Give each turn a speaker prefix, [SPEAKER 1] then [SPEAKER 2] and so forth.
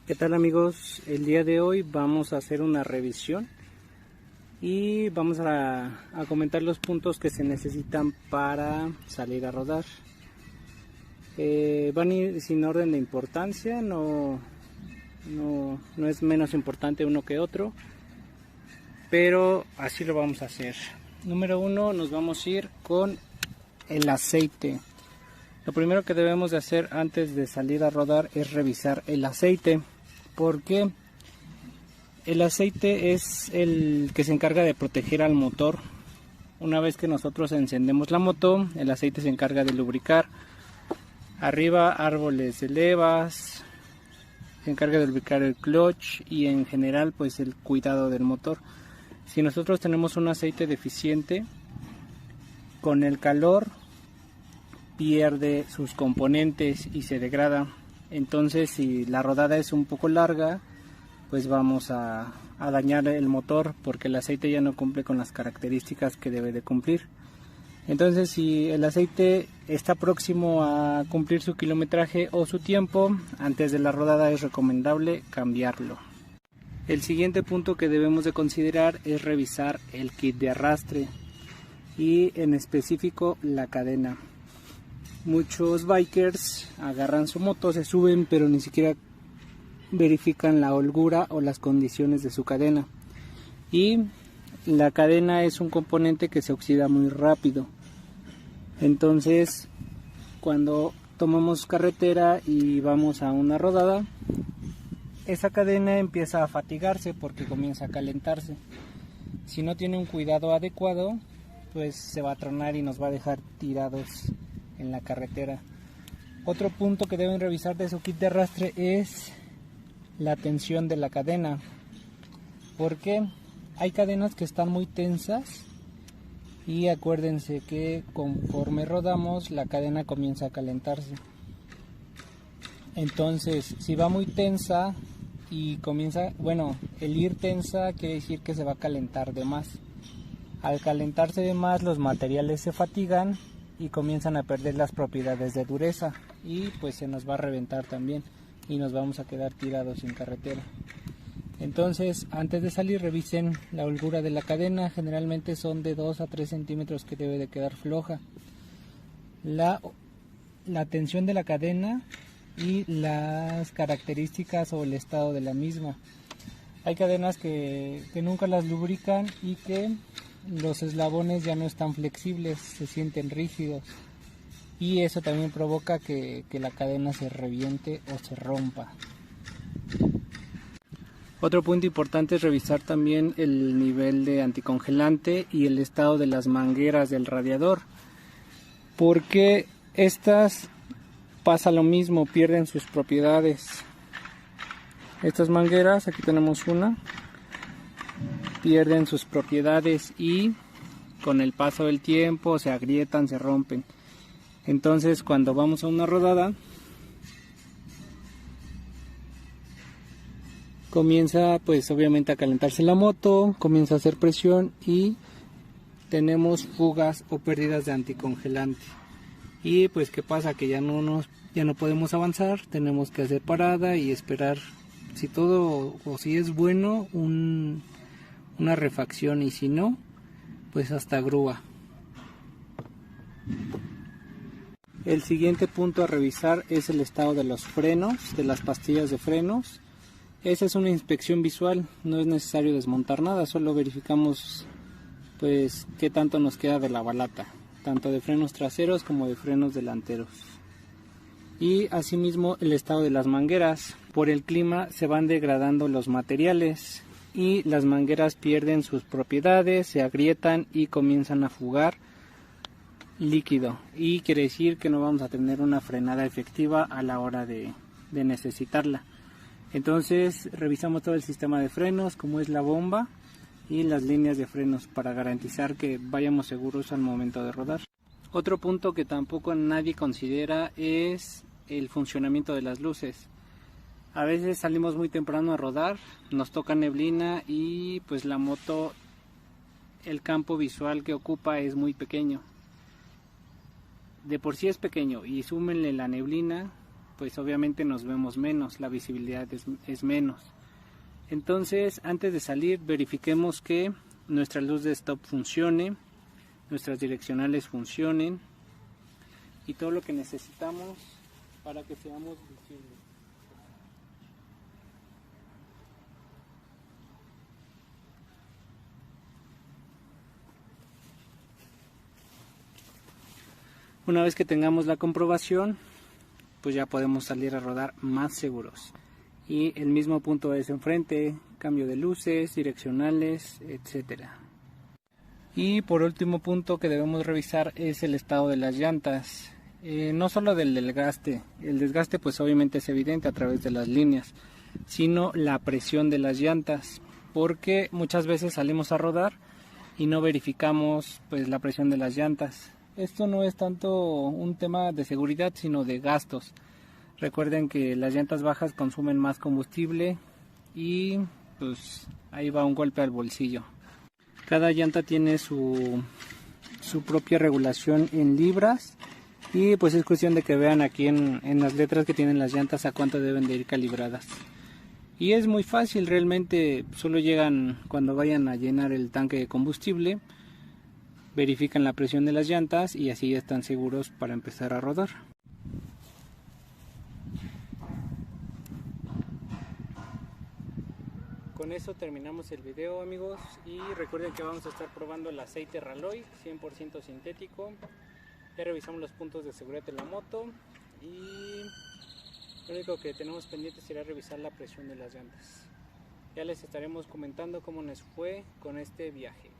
[SPEAKER 1] ¿Qué tal amigos? El día de hoy vamos a hacer una revisión y vamos a comentar los puntos que se necesitan para salir a rodar. Van a ir sin orden de importancia, no es menos importante uno que otro, pero así lo vamos a hacer. Número 1, nos vamos a ir con el aceite. Lo primero que debemos de hacer antes de salir a rodar es revisar el aceite, porque el aceite es el que se encarga de proteger al motor. Una vez que nosotros encendemos la moto, el aceite se encarga de lubricar arriba árboles de levas, se encarga de lubricar el clutch y en general pues el cuidado del motor. Si nosotros tenemos un aceite deficiente, con el calor pierde sus componentes y se degrada. Entonces si la rodada es un poco larga, pues vamos a dañar el motor porque el aceite ya no cumple con las características que debe de cumplir. Entonces si el aceite está próximo a cumplir su kilometraje o su tiempo, antes de la rodada es recomendable cambiarlo. El siguiente punto que debemos de considerar es revisar el kit de arrastre y en específico la cadena. Muchos bikers agarran su moto, se suben, pero ni siquiera verifican la holgura o las condiciones de su cadena. Y la cadena es un componente que se oxida muy rápido. Entonces, cuando tomamos carretera y vamos a una rodada, esa cadena empieza a fatigarse porque comienza a calentarse. Si no tiene un cuidado adecuado, pues se va a tronar y nos va a dejar tirados en la carretera. Otro punto que deben revisar de su kit de arrastre es la tensión de la cadena, porque hay cadenas que están muy tensas y acuérdense que conforme rodamos la cadena comienza a calentarse. Entonces si va muy tensa y comienza, el ir tensa quiere decir que se va a calentar de más. Al calentarse de más, los materiales se fatigan y comienzan a perder las propiedades de dureza y pues se nos va a reventar también y nos vamos a quedar tirados en carretera. Entonces antes de salir revisen la holgura de la cadena, generalmente son de 2 a 3 centímetros que debe de quedar floja. La tensión de la cadena y las características o el estado de la misma. Hay cadenas que nunca las lubrican y que los eslabones ya no están flexibles, se sienten rígidos y eso también provoca que la cadena se reviente o se rompa. Otro punto importante es revisar también el nivel de anticongelante y el estado de las mangueras del radiador, porque estas pasa lo mismo, pierden sus propiedades. Estas mangueras, aquí tenemos una, pierden sus propiedades y con el paso del tiempo se agrietan, se rompen. Entonces cuando vamos a una rodada comienza pues obviamente a calentarse la moto, comienza a hacer presión y tenemos fugas o pérdidas de anticongelante. Y pues qué pasa, que ya no podemos avanzar, tenemos que hacer parada y esperar, si todo o si es bueno, una refacción, y si no, pues hasta grúa. El siguiente punto a revisar es el estado de los frenos, de las pastillas de frenos. Esa es una inspección visual, no es necesario desmontar nada, solo verificamos pues qué tanto nos queda de la balata, tanto de frenos traseros como de frenos delanteros. Y asimismo el estado de las mangueras. Por el clima se van degradando los materiales y las mangueras pierden sus propiedades, se agrietan y comienzan a fugar líquido, y quiere decir que no vamos a tener una frenada efectiva a la hora de necesitarla. Entonces revisamos todo el sistema de frenos, como es la bomba y las líneas de frenos, para garantizar que vayamos seguros al momento de rodar. Otro punto que tampoco nadie considera es el funcionamiento de las luces. A veces salimos muy temprano a rodar, nos toca neblina y pues la moto, el campo visual que ocupa es muy pequeño. De por sí es pequeño y súmenle la neblina, pues obviamente nos vemos menos, la visibilidad es menos. Entonces, antes de salir, verifiquemos que nuestra luz de stop funcione, nuestras direccionales funcionen y todo lo que necesitamos para que seamos visibles. Una vez que tengamos la comprobación, pues ya podemos salir a rodar más seguros. Y el mismo punto es enfrente, cambio de luces, direccionales, etcétera. Y por último punto que debemos revisar es el estado de las llantas. No solo del desgaste, el desgaste pues obviamente es evidente a través de las líneas, sino la presión de las llantas, porque muchas veces salimos a rodar y no verificamos pues la presión de las llantas. Esto no es tanto un tema de seguridad, sino de gastos. Recuerden que las llantas bajas consumen más combustible y pues ahí va un golpe al bolsillo. Cada llanta tiene su propia regulación en libras y pues es cuestión de que vean aquí en las letras que tienen las llantas a cuánto deben de ir calibradas. Y es muy fácil, realmente solo llegan cuando vayan a llenar el tanque de combustible, verifican la presión de las llantas y así ya están seguros para empezar a rodar. Con eso terminamos el video, amigos, y recuerden que vamos a estar probando el aceite Raloy 100% sintético. Ya revisamos los puntos de seguridad de la moto y lo único que tenemos pendiente será revisar la presión de las llantas. Ya les estaremos comentando cómo nos fue con este viaje.